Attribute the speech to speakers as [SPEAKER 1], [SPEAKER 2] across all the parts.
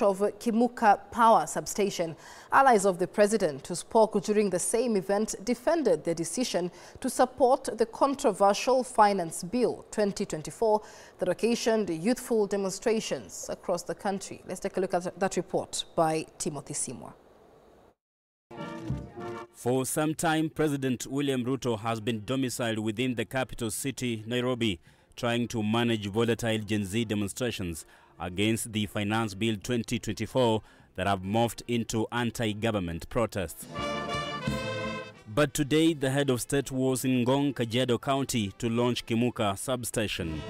[SPEAKER 1] of Kuka power substation. Allies of the president who spoke during the same event defended their decision to support the controversial Finance Bill 2024 that occasioned youthful demonstrations across the country. Let's take a look at that report by Timothy Simwa.
[SPEAKER 2] For some time, President William Ruto has been domiciled within the capital city, Nairobi, trying to manage volatile Gen Z demonstrations against the Finance Bill 2024 that have morphed into anti-government protests. But today, the head of state was in Ngong, Kajiado County to launch Kuka Substation.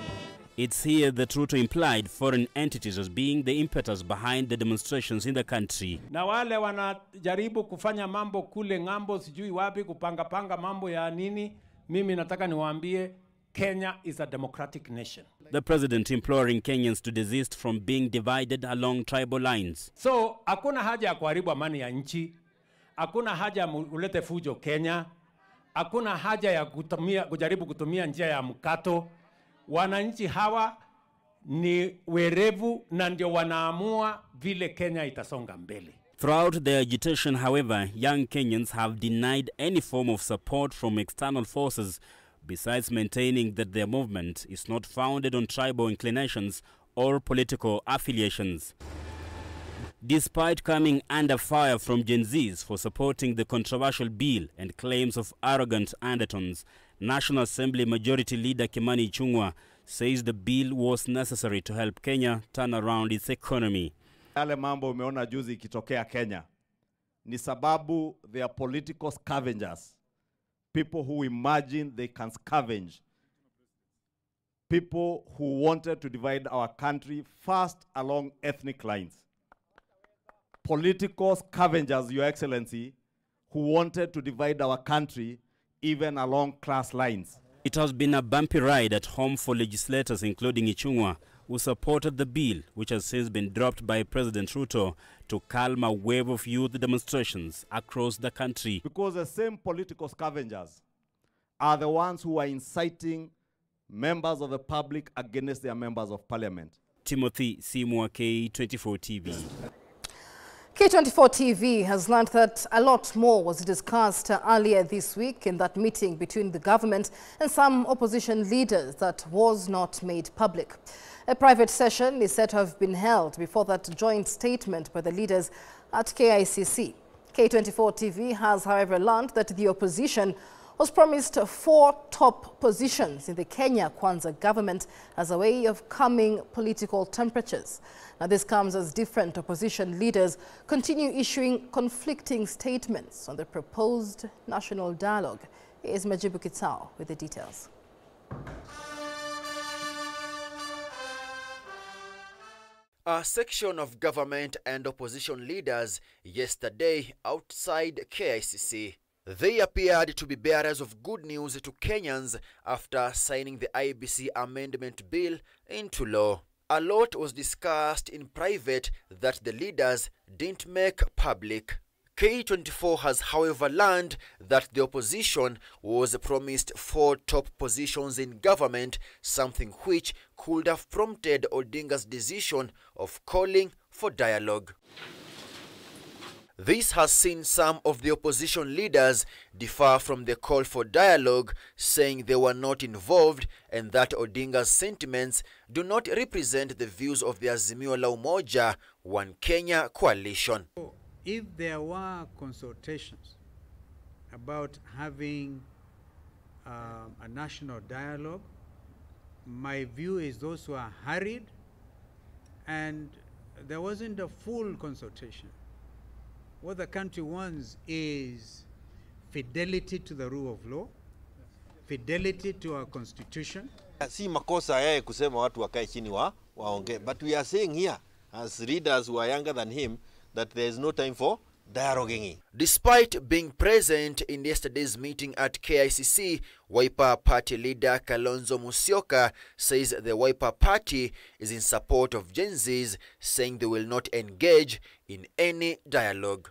[SPEAKER 2] It's here that Ruto implied foreign entities as being the impetus behind the demonstrations in the country.
[SPEAKER 3] Na wale wanajaribu kufanya mambo kule ngambo sijui wapi kupanga mambo ya nini, mimi nataka niwaambie Kenya is a democratic nation.
[SPEAKER 2] The president imploring Kenyans to desist from being divided along tribal lines.
[SPEAKER 3] So, hakuna haja ya kuharibu amani ya nchi, hakuna haja ya ulete fujo Kenya, hakuna haja ya kujaribu kutumia njia ya mkato. Wananchi hawa ni werevu na ndio wanaamua vile Kenya itasonga mbele.
[SPEAKER 2] Throughout their agitation, however, young Kenyans have denied any form of support from external forces, besides maintaining that their movement is not founded on tribal inclinations or political affiliations. Despite coming under fire from Gen Zs for supporting the controversial bill and claims of arrogant undertones, National Assembly Majority Leader Kimani Ichung'wah says the bill was necessary to help Kenya turn around its economy.
[SPEAKER 4] Yale mambo umeona juzi ikitokea Kenya ni sababu they are political scavengers. People who imagine they can scavenge. People who wanted to divide our country first along ethnic lines. Political scavengers, Your Excellency, who wanted to divide our country even along class lines.
[SPEAKER 2] It has been a bumpy ride at home for legislators, including Ichung'wah, who supported the bill, which has since been dropped by President Ruto to calm a wave of youth demonstrations across the country.
[SPEAKER 4] Because the same political scavengers are the ones who are inciting members of the public against their members of parliament.
[SPEAKER 2] Timothy Simwa, K24 TV.
[SPEAKER 1] K24 TV has learned that a lot more was discussed earlier this week in that meeting between the government and some opposition leaders that was not made public. A private session is said to have been held before that joint statement by the leaders at KICC. K24 TV has, however, learned that the opposition was promised 4 top positions in the Kenya Kwanza government as a way of calming political temperatures. Now, this comes as different opposition leaders continue issuing conflicting statements on the proposed national dialogue. Here's Majibu Kitao with the details.
[SPEAKER 5] A section of government and opposition leaders yesterday outside KICC. They appeared to be bearers of good news to Kenyans after signing the IEBC amendment bill into law. A lot was discussed in private that the leaders didn't make public. K24 has, however, learned that the opposition was promised 4 top positions in government, something which could have prompted Odinga's decision of calling for dialogue. This has seen some of the opposition leaders differ from the call for dialogue, saying they were not involved and that Odinga's sentiments do not represent the views of the Azimio la Umoja, One Kenya coalition.
[SPEAKER 6] If there were consultations about having a national dialogue, my view is those who are hurried and there wasn't a full consultation. What the country wants is fidelity to the rule of law, fidelity to our constitution.
[SPEAKER 7] Si makosa yeye kusema watu wakae chini waongee, but we are saying here as leaders who are younger than him that there is no time for dialoguing.
[SPEAKER 5] Despite being present in yesterday's meeting at KICC, Wiper Party leader Kalonzo Musyoka says the Wiper Party is in support of Gen Zs, saying they will not engage in any dialogue.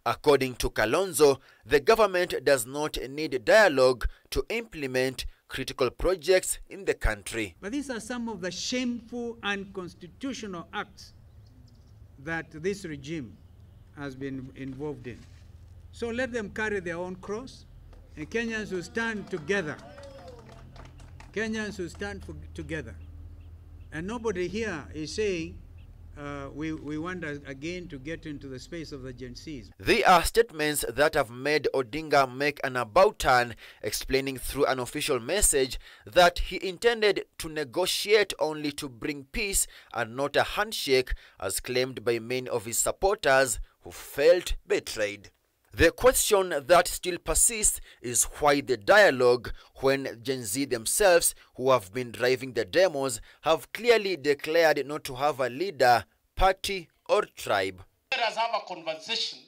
[SPEAKER 5] According to Kalonzo, the government does not need dialogue to implement critical projects in the country.
[SPEAKER 6] But these are some of the shameful and unconstitutional acts that this regime has been involved in. So let them carry their own cross, and Kenyans will stand together. Kenyans will stand together. And nobody here is saying we want again to get into the space of the Gen Zs.
[SPEAKER 5] They are statements that have made Odinga make an about turn, explaining through an official message that he intended to negotiate only to bring peace and not a handshake, as claimed by many of his supporters who felt betrayed. The question that still persists is why the dialogue when Gen Z themselves, who have been driving the demos, have clearly declared not to have a leader, party or tribe.
[SPEAKER 8] Let us have a conversation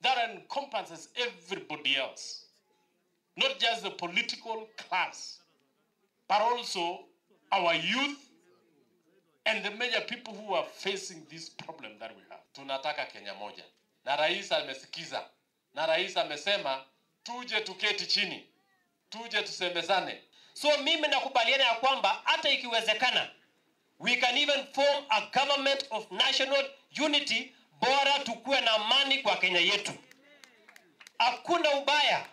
[SPEAKER 8] that encompasses everybody else, not just the political class, but also our youth and the major people who are facing this problem that we have. Tunataka Kenya moja. Na rais amesikiza. Na rais amesema tuje tuketi chini. Tuje tusemezane.
[SPEAKER 9] So mimi nakubaliana ya kwamba hata ikiwezekana we can even form a government of national unity, bora tukue na amani kwa Kenya yetu. Hakuna ubaya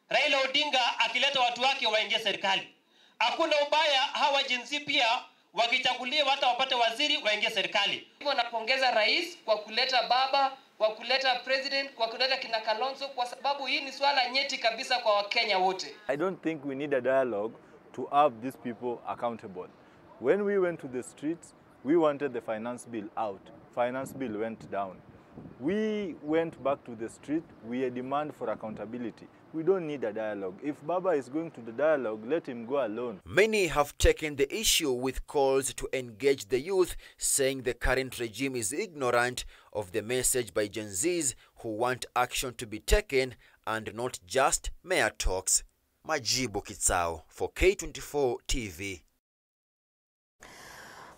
[SPEAKER 9] Raila Odinga akileta watu wake waingie serikali. Hakuna ubaya hawa jinsi pia wakichaguliwa hata wapate waziri waingie serikali.
[SPEAKER 10] Hivyo napongeza rais kwa kuleta baba, kwa kuleta president, kwa kuleta kina Kalonzo, kwa sababu hii ni swala nyeti kabisa kwa Wakenya wote.
[SPEAKER 11] I don't think we need a dialogue to have these people accountable. When we went to the streets, we wanted the finance bill out. Finance bill went down. We went back to the street, we demand for accountability. We don't need a dialogue. If Baba is going to the dialogue, let him go alone.
[SPEAKER 5] Many have taken the issue with calls to engage the youth, saying the current regime is ignorant of the message by Gen Zs who want action to be taken and not just mere talks. Majibu Kitsao for K24 TV.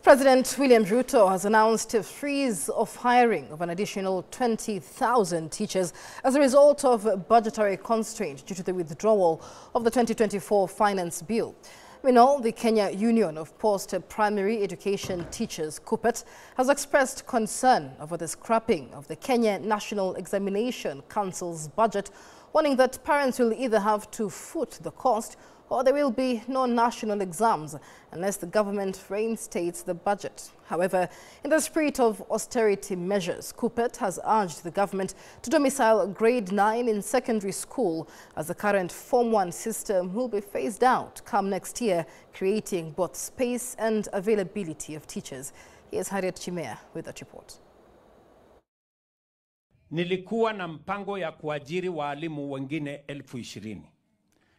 [SPEAKER 1] President William Ruto has announced a freeze of hiring of an additional 20,000 teachers as a result of budgetary constraints due to the withdrawal of the 2024 Finance Bill. Meanwhile, the Kenya Union of Post-Primary Education Teachers, KUPET, has expressed concern over the scrapping of the Kenya National Examination Council's budget, warning that parents will either have to foot the cost or there will be no national exams unless the government reinstates the budget. However, in the spirit of austerity measures, KUPET has urged the government to domicile grade 9 in secondary school as the current Form 1 system will be phased out come next year, creating both space and availability of teachers. Here's Harriet Chimea with that report.
[SPEAKER 3] Nilikuwa na mpango ya kuajiri walimu wengine 20,000.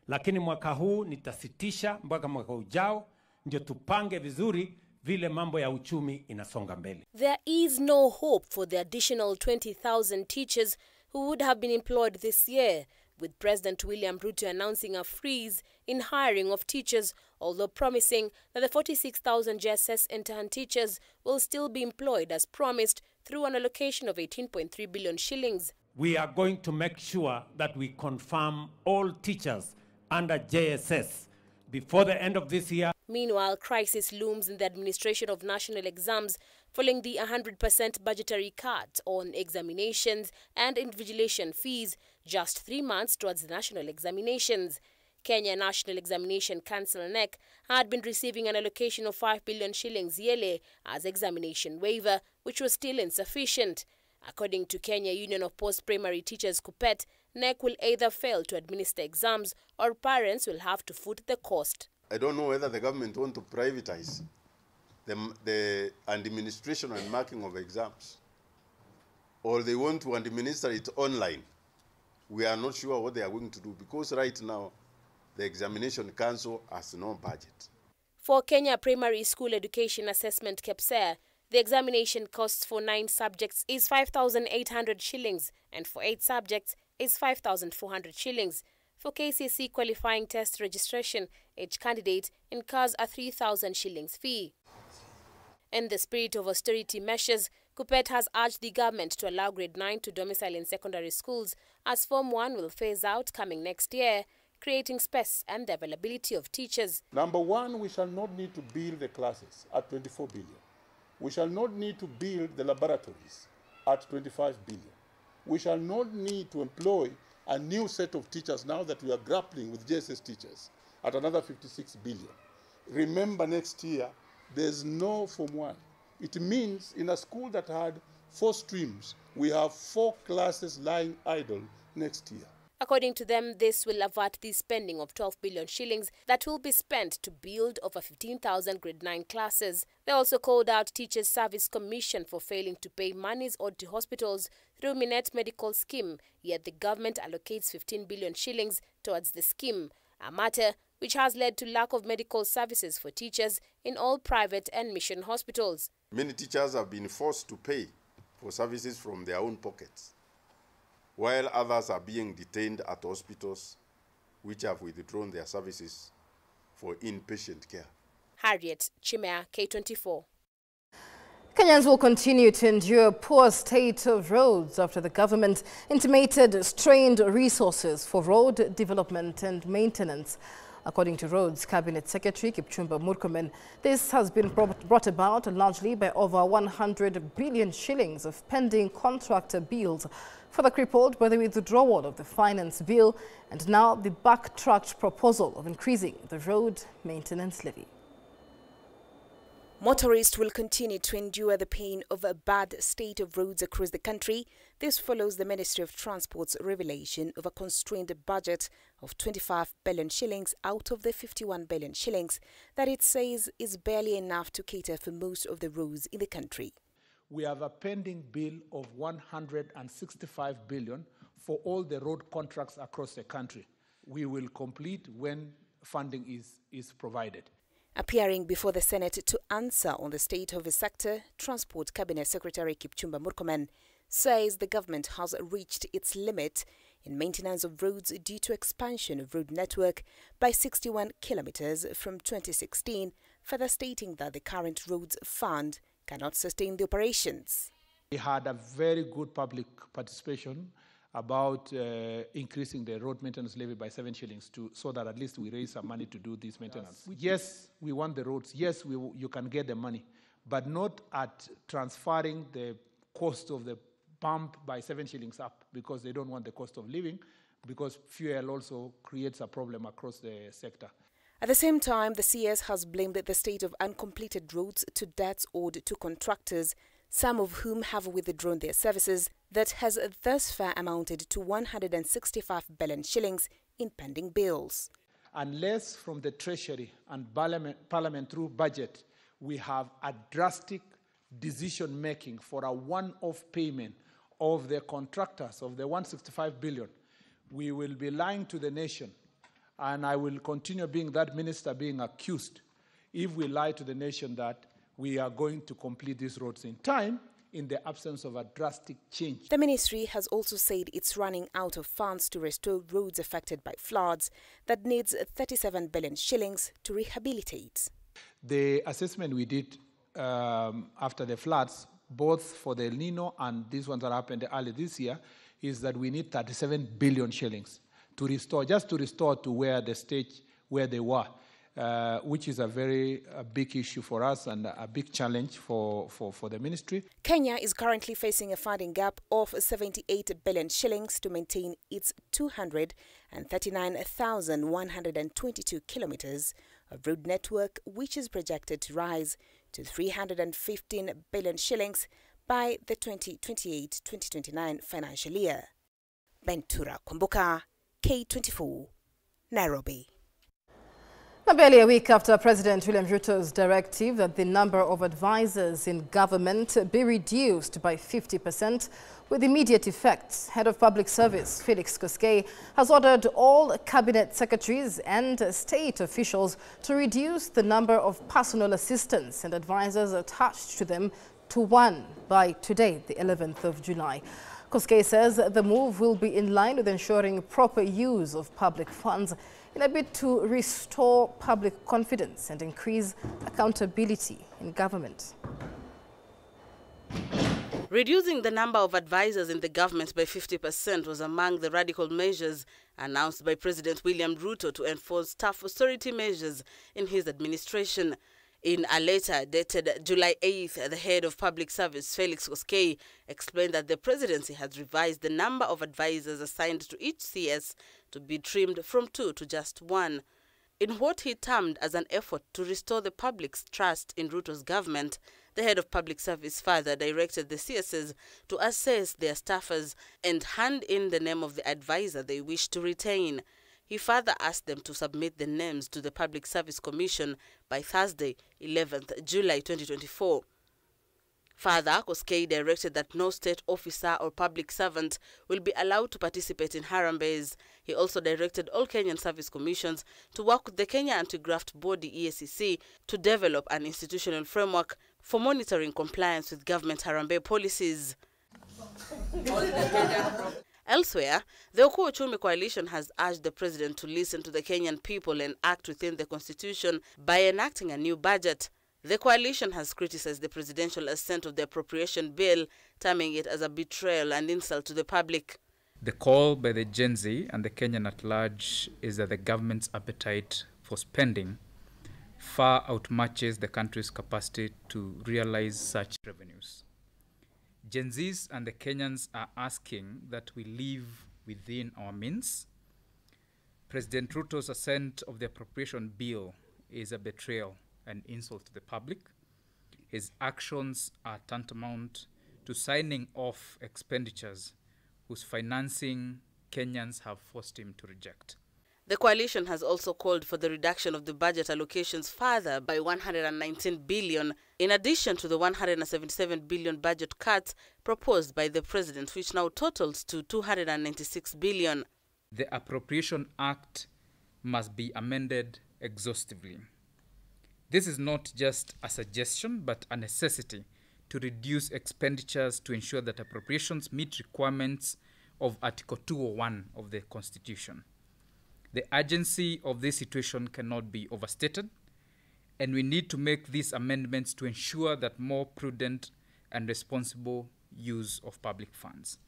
[SPEAKER 3] Lakini mwaka huu nitasitisha mpaka mwaka ujao ndio tupange vizuri vile mambo ya uchumi inasonga mbele.
[SPEAKER 12] There is no hope for the additional 20,000 teachers who would have been employed this year, with President William Ruto announcing a freeze in hiring of teachers, although promising that the 46,000 JSS intern teachers will still be employed as promised through an allocation of 18.3 billion shillings.
[SPEAKER 3] We are going to make sure that we confirm all teachers under JSS before the end of this year.
[SPEAKER 12] Meanwhile, crisis looms in the administration of national exams following the 100% budgetary cut on examinations and invigilation fees just 3 months towards the national examinations. Kenya National Examination Council (NEC) had been receiving an allocation of 5 billion shillings yearly as examination waiver, which was still insufficient. According to Kenya Union of Post-Primary Teachers (KUPET), NEC will either fail to administer exams or parents will have to foot the cost.
[SPEAKER 13] I don't know whether the government want to privatize the administration and marking of exams, or they want to administer it online. We are not sure what they are going to do, because right now the Examination Council has no budget.
[SPEAKER 12] For Kenya Primary School Education Assessment (KEPSEA), the examination costs for 9 subjects is 5,800 shillings and for 8 subjects is 5,400 shillings. For KCSE qualifying test registration, each candidate incurs a 3,000 shillings fee. In the spirit of austerity measures, KUPET has urged the government to allow grade 9 to domicile in secondary schools, as Form 1 will phase out coming next year, creating space and the availability of teachers.
[SPEAKER 14] Number one, we shall not need to build the classes at 24 billion. We shall not need to build the laboratories at 25 billion. We shall not need to employ a new set of teachers now that we are grappling with JSS teachers at another 56 billion. Remember, next year, there's no Form 1. It means in a school that had 4 streams, we have 4 classes lying idle next year.
[SPEAKER 12] According to them, this will avert the spending of 12 billion shillings that will be spent to build over 15,000 grade 9 classes. They also called out Teachers Service Commission for failing to pay monies owed to hospitals through Minet Medical Scheme, yet the government allocates 15 billion shillings towards the scheme, a matter which has led to lack of medical services for teachers in all private and mission hospitals.
[SPEAKER 13] Many teachers have been forced to pay for services from their own pockets, while others are being detained at hospitals which have withdrawn their services for inpatient care.
[SPEAKER 12] Harriet Chimea, K24.
[SPEAKER 1] Kenyans will continue to endure poor state of roads after the government intimated strained resources for road development and maintenance. According to Roads Cabinet Secretary Kipchumba Murkomen, this has been brought about largely by over 100 billion shillings of pending contractor bills, further crippled by the withdrawal of the finance bill and now the backtracked proposal of increasing the road maintenance levy.
[SPEAKER 15] Motorists will continue to endure the pain of a bad state of roads across the country. This follows the Ministry of Transport's revelation of a constrained budget of 25 billion shillings out of the 51 billion shillings that it says is barely enough to cater for most of the roads in the country.
[SPEAKER 16] We have a pending bill of 165 billion for all the road contracts across the country. We will complete when funding is provided.
[SPEAKER 15] Appearing before the Senate to answer on the state of the sector, Transport Cabinet Secretary Kipchumba Murkomen says the government has reached its limit in maintenance of roads due to expansion of road network by 61 kilometers from 2016, further stating that the current roads fund cannot sustain the operations.
[SPEAKER 16] We had a very good public participation about increasing the road maintenance levy by 7 shillings so that at least we raise some money to do this maintenance. Yes, we want the roads. Yes, you can get the money, but not at transferring the cost of the pump by 7 shillings up, because they don't want the cost of living, because fuel also creates a problem across the sector.
[SPEAKER 15] At the same time, the CS has blamed the state of uncompleted roads to debts owed to contractors, some of whom have withdrawn their services, that has thus far amounted to 165 billion shillings in pending bills.
[SPEAKER 16] Unless from the Treasury and Parliament through budget, we have a drastic decision-making for a one-off payment of the contractors of the 165 billion, we will be lying to the nation, and I will continue being that minister being accused if we lie to the nation that we are going to complete these roads in time in the absence of a drastic change.
[SPEAKER 15] The ministry has also said it's running out of funds to restore roads affected by floods that needs 37 billion shillings to rehabilitate.
[SPEAKER 16] The assessment we did after the floods, both for the El Nino and these ones that happened early this year, is that we need 37 billion shillings to restore, just to restore to where the stage where they were. Which is a very big issue for us and a big challenge for the ministry.
[SPEAKER 15] Kenya is currently facing a funding gap of 78 billion shillings to maintain its 239,122 kilometers of road network, which is projected to rise to 315 billion shillings by the 2028-2029 financial year. Bentura Kumbuka, K24, Nairobi.
[SPEAKER 1] Barely a week after President William Ruto's directive that the number of advisors in government be reduced by 50% with immediate effect, Head of Public Service Felix Koskei has ordered all cabinet secretaries and state officials to reduce the number of personal assistants and advisors attached to them to 1 by today, the 11th of July. Koskei says the move will be in line with ensuring proper use of public funds in a bid to restore public confidence and increase accountability in government.
[SPEAKER 17] Reducing the number of advisors in the government by 50% was among the radical measures announced by President William Ruto to enforce tough austerity measures in his administration. In a letter dated July 8th, the head of public service, Felix Koskei, explained that the presidency has revised the number of advisors assigned to each CS to be trimmed from 2 to just 1. In what he termed as an effort to restore the public's trust in Ruto's government, the head of public service further directed the CSs to assess their staffers and hand in the name of the advisor they wish to retain. He further asked them to submit the names to the Public Service Commission by Thursday, 11th July 2024. Further, Koskei directed that no state officer or public servant will be allowed to participate in Harambees. He also directed all Kenyan service commissions to work with the Kenya Anti-Graft Body EACC to develop an institutional framework for monitoring compliance with government Harambee policies. Elsewhere, the Oku Uchumi Coalition has urged the president to listen to the Kenyan people and act within the constitution by enacting a new budget. The coalition has criticized the presidential assent of the appropriation bill, terming it as a betrayal and insult to the public.
[SPEAKER 18] The call by the Gen Z and the Kenyan at large is that the government's appetite for spending far outmatches the country's capacity to realize such revenues. Gen Zs and the Kenyans are asking that we live within our means. President Ruto's assent of the appropriation bill is a betrayal and insult to the public. His actions are tantamount to signing off expenditures whose financing Kenyans have forced him to reject.
[SPEAKER 17] The coalition has also called for the reduction of the budget allocations further by 119 billion, in addition to the 177 billion budget cuts proposed by the president, which now totals to 296 billion.
[SPEAKER 18] The Appropriation Act must be amended exhaustively. This is not just a suggestion, but a necessity to reduce expenditures to ensure that appropriations meet requirements of Article 201 of the Constitution. The urgency of this situation cannot be overstated, and we need to make these amendments to ensure that more prudent and responsible use of public funds.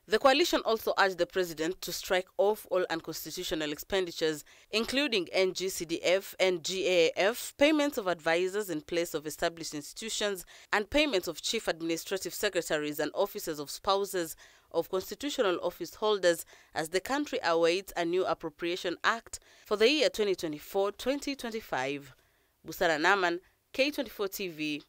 [SPEAKER 17] The coalition also urged the president to strike off all unconstitutional expenditures, including NGCDF and GAAF, payments of advisors in place of established institutions, and payments of chief administrative secretaries and officers of spouses of constitutional office holders as the country awaits a new Appropriation Act for the year 2024-2025. Busara Naman, K24 TV.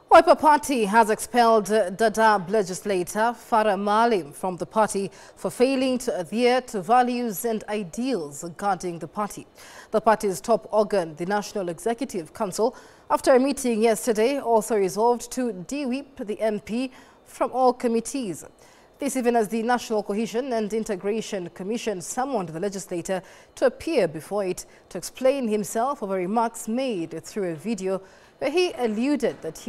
[SPEAKER 1] Wiper Party has expelled Dadaab legislator Farah Maalim from the party for failing to adhere to values and ideals guarding the party. The party's top organ, the National Executive Council, after a meeting yesterday, also resolved to de-whip the MP from all committees. This even as the National Cohesion and Integration Commission summoned the legislator to appear before it to explain himself over remarks made through a video where he alluded that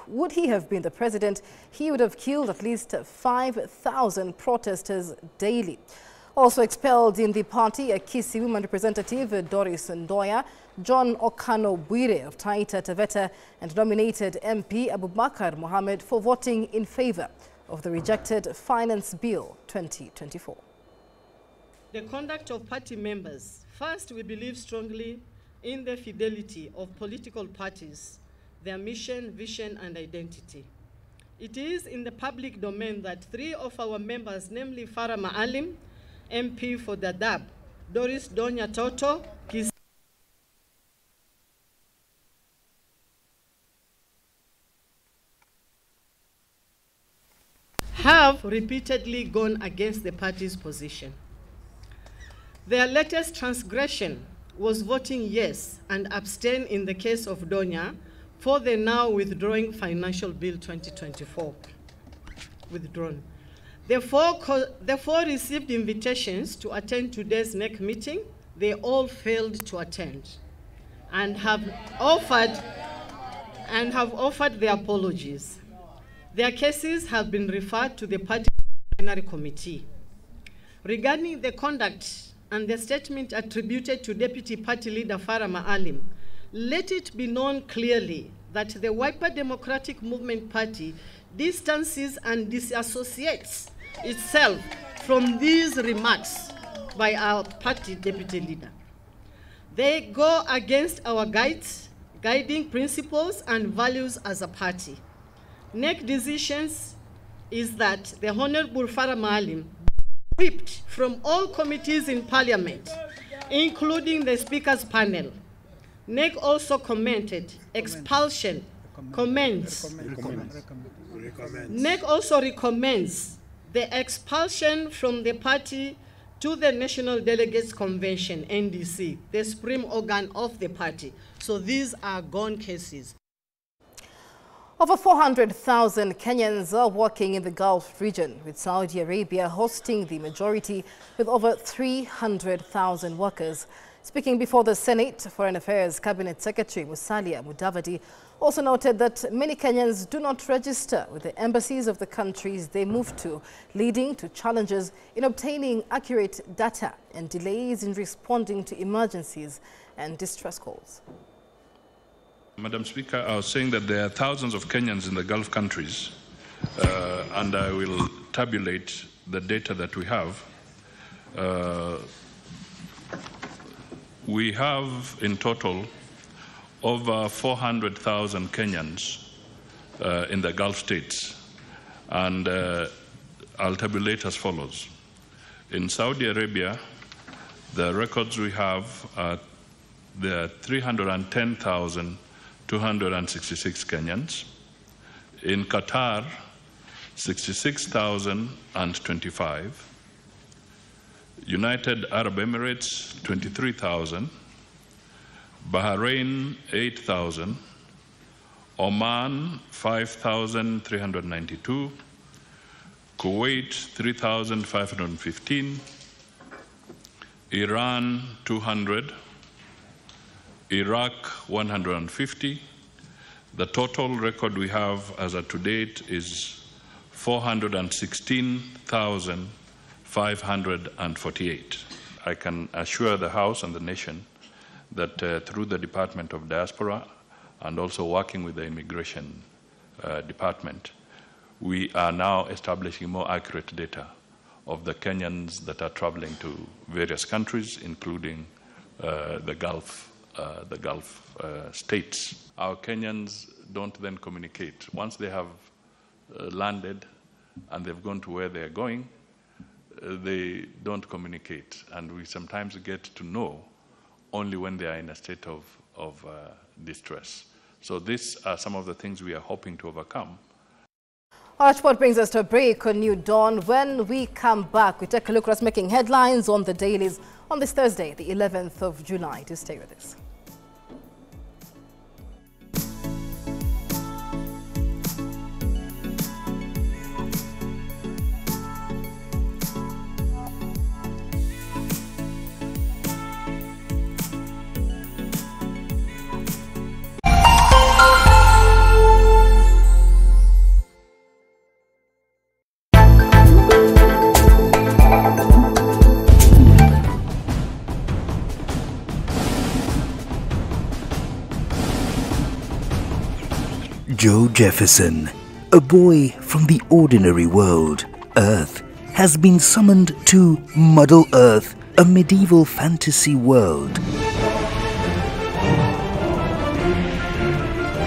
[SPEAKER 1] would he have been the president, he would have killed at least 5,000 protesters daily. Also expelled in the party, a Kisii woman representative, Doris Ndoya, John Okano Bwire of Taita Taveta, and nominated MP Abubakar Mohammed for voting in favor of the rejected Finance Bill 2024.
[SPEAKER 19] The conduct of party members. First, we believe strongly in the fidelity of political parties, their mission, vision, and identity. It is in the public domain that 3 of our members, namely Farah Maalim, MP for Dadaab, Doris Donya Toto, Kisii, have repeatedly gone against the party's position. Their latest transgression was voting yes and abstain in the case of Donya for the now withdrawing Financial Bill 2024. Withdrawn. The four received invitations to attend today's NEC meeting. They all failed to attend and have offered their apologies. Their cases have been referred to the party disciplinary committee. Regarding the conduct and the statement attributed to Deputy Party Leader Farah Maalim, let it be known clearly that the Wiper Democratic Movement Party distances and disassociates itself from these remarks by our party deputy leader. They go against our guides guiding principles and values as a party. NEC decisions is that the Honorable Farah Maalim be whipped from all committees in Parliament, including the Speaker's panel. NEC also commented expulsion, NEC also recommends the expulsion from the party to the National Delegates Convention, NDC, the supreme organ of the party. So these are gone cases.
[SPEAKER 1] Over 400,000 Kenyans are working in the Gulf region, with Saudi Arabia hosting the majority with over 300,000 workers. Speaking before the Senate, Foreign Affairs Cabinet Secretary Musalia Mudavadi also noted that many Kenyans do not register with the embassies of the countries they move to, leading to challenges in obtaining accurate data and delays in responding to emergencies and distress calls.
[SPEAKER 20] Madam Speaker, I was saying that there are thousands of Kenyans in the Gulf countries, and I will tabulate the data that we have. We have in total over 400,000 Kenyans in the Gulf states, and I'll tabulate as follows. In Saudi Arabia, the records we have are there are 310,266 Kenyans. In Qatar, 66,025. United Arab Emirates, 23,000. Bahrain, 8,000. Oman, 5,392. Kuwait, 3,515. Iran, 200. Iraq, 150. The total record we have as of to date is 416,548. I can assure the House and the nation that through the Department of Diaspora and also working with the Immigration Department, we are now establishing more accurate data of the Kenyans that are traveling to various countries, including the Gulf states. Our Kenyans don't then communicate. Once they have landed and they've gone to where they're going, they don't communicate. And we sometimes get to know only when they are in a state of distress. So these are some of the things we are hoping to overcome.
[SPEAKER 1] Our report brings us to a break on New Dawn. When we come back, we take a look at what's making headlines on the dailies on this Thursday, the 11th of July. Do stay with us.
[SPEAKER 21] Joe Jefferson, a boy from the ordinary world, Earth, has been summoned to Muddle Earth, a medieval fantasy world.